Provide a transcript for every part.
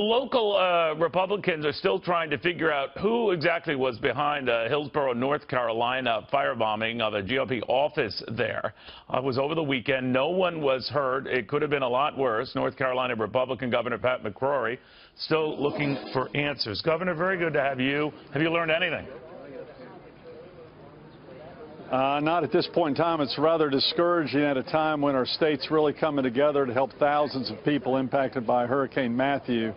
Local Republicans are still trying to figure out who exactly was behind Hillsborough, North Carolina firebombing of a GOP office there. It was over the weekend. No one was hurt. It could have been a lot worse. North Carolina Republican Governor Pat McCrory still looking for answers. Governor, very good to have you. Have you learned anything? Not at this point in time. It's rather discouraging at a time when our state's really coming together to help thousands of people impacted by Hurricane Matthew,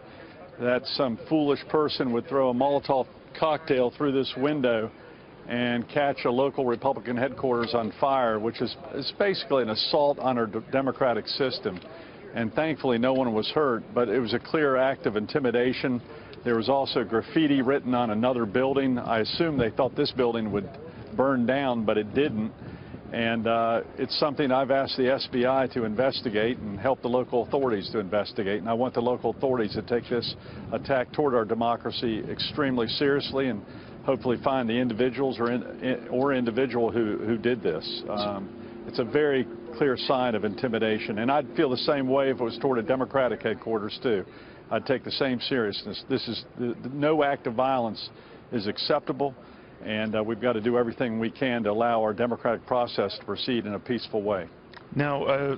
that some foolish person would throw a Molotov cocktail through this window and catch a local Republican headquarters on fire, which is basically an assault on our democratic system. And thankfully no one was hurt, but it was a clear act of intimidation. There was also graffiti written on another building. I assume they thought this building would burn down, but it didn't. And it's something I've asked the SBI to investigate and help the local authorities to investigate. And I want the local authorities to take this attack toward our democracy extremely seriously and hopefully find the individuals or individual who did this. It's a very clear sign of intimidation. And I'd feel the same way if it was toward a Democratic headquarters, too. I'd take the same seriousness. This is no act of violence is acceptable. And we've got to do everything we can to allow our democratic process to proceed in a peaceful way. Now,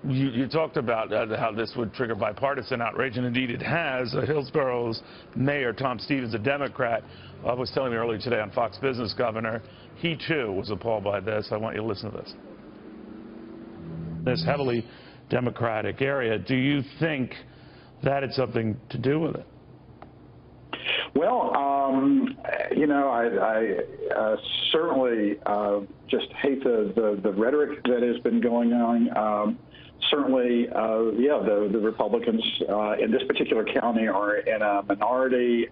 you talked about how this would trigger bipartisan outrage, and indeed it has. Hillsborough's mayor, Tom Stevens, a Democrat, was telling me earlier today on Fox Business, Governor, he too was appalled by this. I want you to listen to this. This heavily Democratic area, do you think that had something to do with it? Well, you know, I certainly just hate the rhetoric that has been going on. Certainly, yeah, the Republicans in this particular county are in a minority,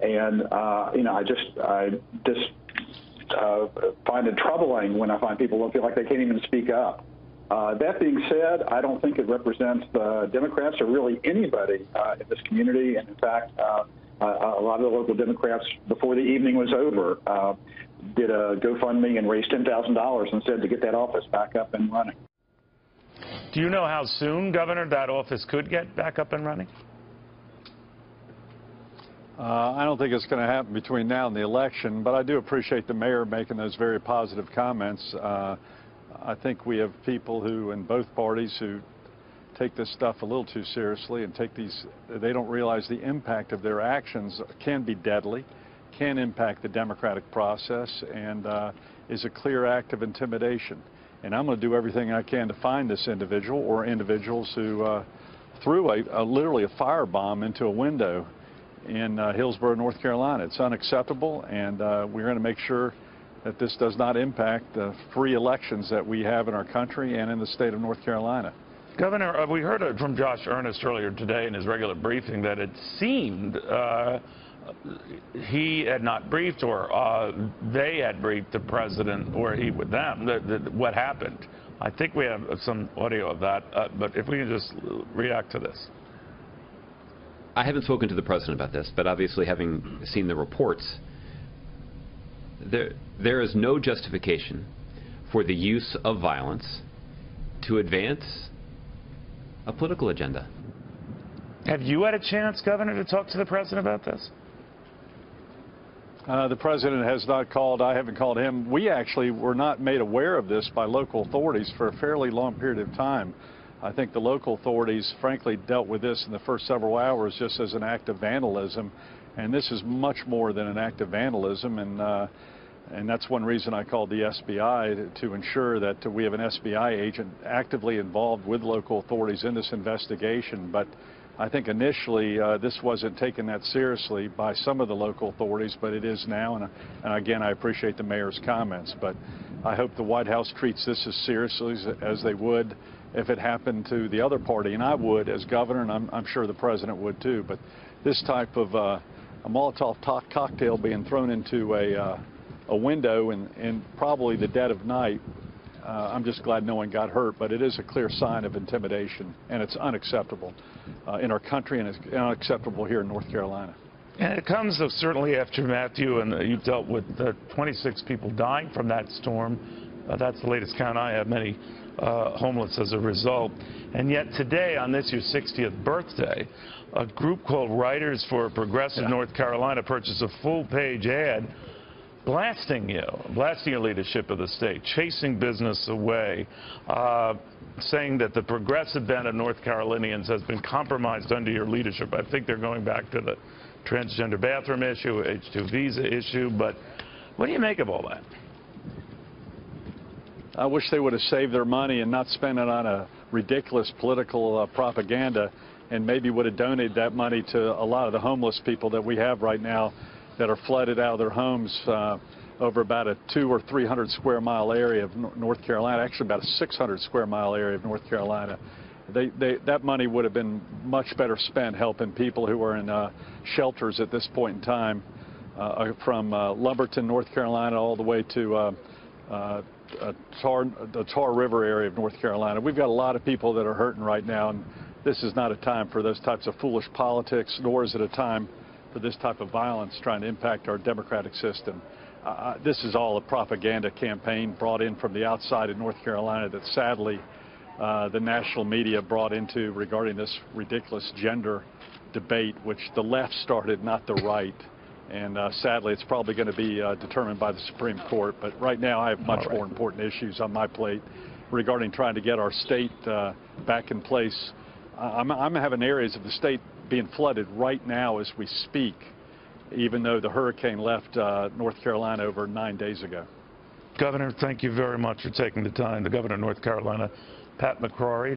and you know, I just find it troubling when I find people don't feel like they can't even speak up. That being said, I don't think it represents the Democrats or really anybody in this community, and in fact, a lot of the local Democrats, before the evening was over, did a GoFundMe and raised $10,000 and said to get that office back up and running. Do you know how soon, Governor, that office could get back up and running? I don't think it's going to happen between now and the election, but I do appreciate the mayor making those very positive comments. I think we have people who, in both parties, who take this stuff a little too seriously and they don't realize the impact of their actions can be deadly, can impact the democratic process, and is a clear act of intimidation. And I'm going to do everything I can to find this individual or individuals who threw literally a firebomb into a window in Hillsborough, North Carolina. It's unacceptable, and we're going to make sure that this does not impact the free elections that we have in our country and in the state of North Carolina. Governor, we heard from Josh Earnest earlier today in his regular briefing that it seemed he had not briefed or they had briefed the president or he with them what happened. I think we have some audio of that, but if we can just react to this. I haven't spoken to the president about this, but obviously having seen the reports, there is no justification for the use of violence to advance a political agenda. Have you had a chance, Governor, to talk to the president about this? The president has not called. I haven't called him. We actually were not made aware of this by local authorities for a fairly long period of time. I think the local authorities, frankly, dealt with this in the first several hours just as an act of vandalism, and this is much more than an act of vandalism, and that's one reason I called the SBI to ensure that we have an SBI agent actively involved with local authorities in this investigation. But I think initially this wasn't taken that seriously by some of the local authorities, but it is now. And again, I appreciate the mayor's comments. But I hope the White House treats this as seriously as they would if it happened to the other party. And I would as governor, and I'm sure the president would too. But this type of a Molotov cocktail being thrown into a window in probably the dead of night, I'm just glad no one got hurt, but it is a clear sign of intimidation, and it's unacceptable in our country, and it's unacceptable here in North Carolina. And it comes certainly after Matthew, and you've dealt with 26 people dying from that storm. That's the latest count I have, many homeless as a result. And yet today, on this your 60th birthday, a group called Writers for Progressive North Carolina purchased a full-page ad blasting your leadership of the state, chasing business away, saying that the progressive bent of North Carolinians has been compromised under your leadership. I think they're going back to the transgender bathroom issue, H-2 visa issue, but what do you make of all that? I wish they would have saved their money and not spent it on a ridiculous political propaganda, and maybe would have donated that money to a lot of the homeless people that we have right now that are flooded out of their homes over about a 200 or 300 square mile area of North Carolina, actually about a 600 square mile area of North Carolina. That money would have been much better spent helping people who are in shelters at this point in time, from Lumberton, North Carolina, all the way to the Tar River area of North Carolina. We've got a lot of people that are hurting right now, and this is not a time for those types of foolish politics, nor is it a time for this type of violence trying to impact our democratic system. This is all a propaganda campaign brought in from the outside of North Carolina that sadly the national media brought into regarding this ridiculous gender debate, which the left started, not the right. And sadly, it's probably going to be determined by the Supreme Court. But right now, I have much more important issues on my plate regarding trying to get our state back in place. I'm having areas of the state being flooded right now as we speak, even though the hurricane left North Carolina over 9 days ago. Governor, thank you very much for taking the time. The governor of North Carolina, Pat McCrory.